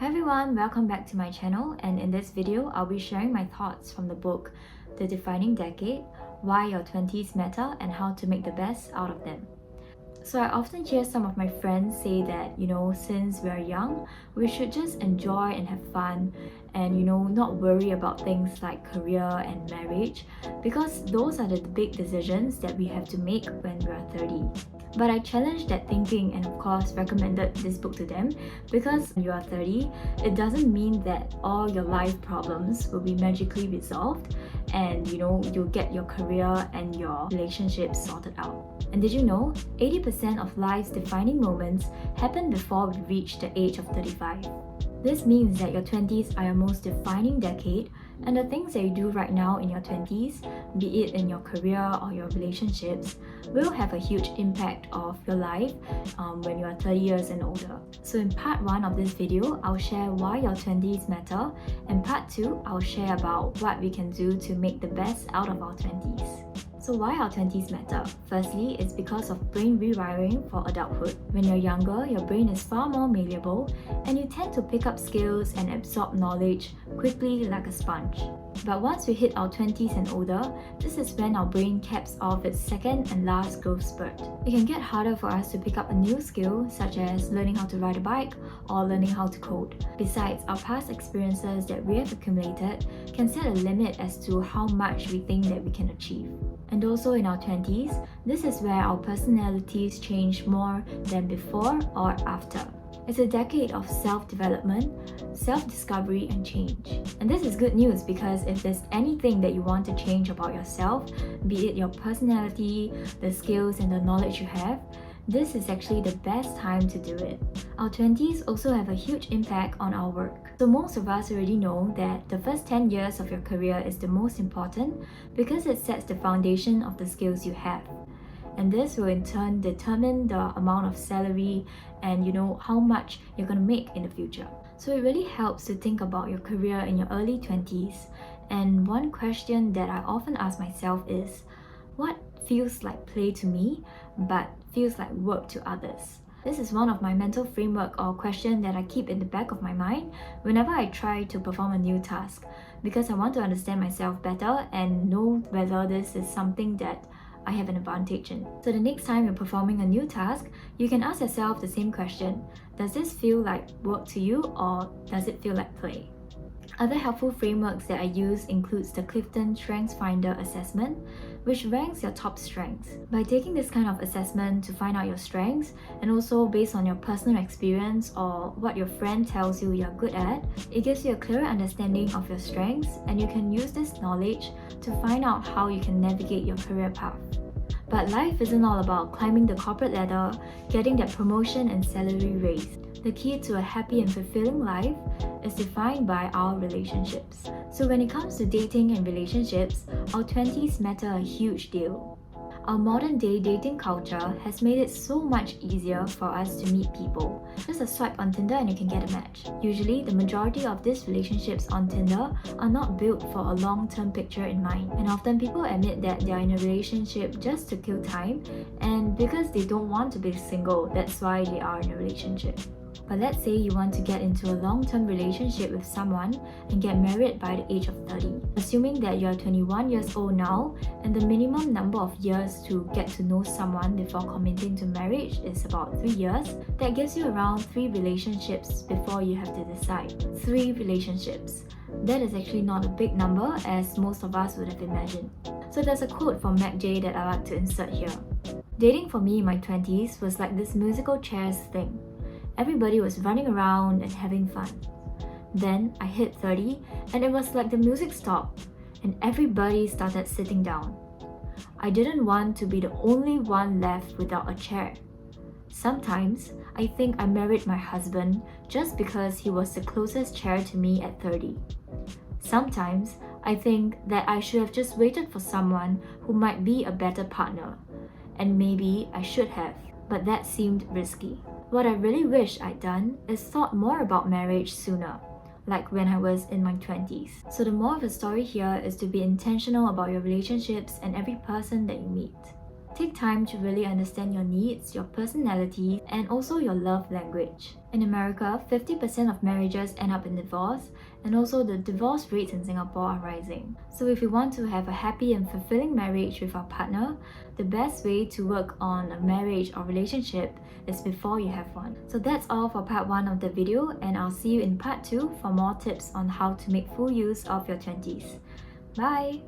Hi everyone, welcome back to my channel, and in this video I'll be sharing my thoughts from the book The Defining Decade, Why Your 20s Matter and How to Make the Best Out of Them. So I often hear some of my friends say that, since we're young, we should just enjoy and have fun and, not worry about things like career and marriage, because those are the big decisions that we have to make when we're 30. But I challenged that thinking and of course recommended this book to them, because when you are 30, it doesn't mean that all your life problems will be magically resolved and you'll get your career and your relationships sorted out. And did you know 80% of life's defining moments happen before we reach the age of 35? This means that your 20s are your most defining decade, and the things that you do right now in your 20s, be it in your career or your relationships, will have a huge impact of your life when you are 30 years and older. So in part 1 of this video, I'll share why your 20s matter, and part 2, I'll share about what we can do to make the best out of our 20s. So why our 20s matter? Firstly, it's because of brain rewiring for adulthood. When you're younger, your brain is far more malleable and you tend to pick up skills and absorb knowledge quickly like a sponge. But once we hit our 20s and older, this is when our brain caps off its second and last growth spurt. It can get harder for us to pick up a new skill, such as learning how to ride a bike or learning how to code. Besides, our past experiences that we have accumulated can set a limit as to how much we think that we can achieve. And also in our 20s, this is where our personalities change more than before or after. It's a decade of self-development, self-discovery and change. And this is good news, because if there's anything that you want to change about yourself, be it your personality, the skills and the knowledge you have, this is actually the best time to do it. Our 20s also have a huge impact on our work. So most of us already know that the first 10 years of your career is the most important, because it sets the foundation of the skills you have. And this will in turn determine the amount of salary and how much you're going to make in the future. So it really helps to think about your career in your early 20s. And one question that I often ask myself is, what feels like play to me but feels like work to others? This is one of my mental framework or question that I keep in the back of my mind whenever I try to perform a new task, because I want to understand myself better and know whether this is something that I have an advantage in. So the next time you're performing a new task, you can ask yourself the same question. Does this feel like work to you, or does it feel like play? Other helpful frameworks that I use includes the Clifton Strengths Finder assessment, which ranks your top strengths. By taking this kind of assessment to find out your strengths, and also based on your personal experience or what your friend tells you you're good at, it gives you a clearer understanding of your strengths, and you can use this knowledge to find out how you can navigate your career path. But life isn't all about climbing the corporate ladder, getting that promotion and salary raise. The key to a happy and fulfilling life is defined by our relationships. So when it comes to dating and relationships, our 20s matter a huge deal. Our modern day dating culture has made it so much easier for us to meet people. Just a swipe on Tinder and you can get a match. Usually, the majority of these relationships on Tinder are not built for a long-term picture in mind. And often people admit that they are in a relationship just to kill time, and because they don't want to be single, that's why they are in a relationship. But let's say you want to get into a long-term relationship with someone and get married by the age of 30. Assuming that you're 21 years old now, and the minimum number of years to get to know someone before committing to marriage is about 3 years, that gives you around 3 relationships before you have to decide. 3 relationships. That is actually not a big number, as most of us would have imagined. So there's a quote from Meg Jay that I like to insert here. Dating for me in my 20s was like this musical chairs thing. Everybody was running around and having fun. Then I hit 30 and it was like the music stopped and everybody started sitting down. I didn't want to be the only one left without a chair. Sometimes I think I married my husband just because he was the closest chair to me at 30. Sometimes I think that I should have just waited for someone who might be a better partner, and maybe I should have, but that seemed risky. What I really wish I'd done is thought more about marriage sooner, like when I was in my 20s. So the moral of the story here is to be intentional about your relationships and every person that you meet. take time to really understand your needs, your personality, and also your love language. In America, 50% of marriages end up in divorce, and also the divorce rates in Singapore are rising. So if we want to have a happy and fulfilling marriage with our partner, the best way to work on a marriage or relationship is before you have one. So that's all for part 1 of the video, and I'll see you in part 2 for more tips on how to make full use of your 20s. Bye!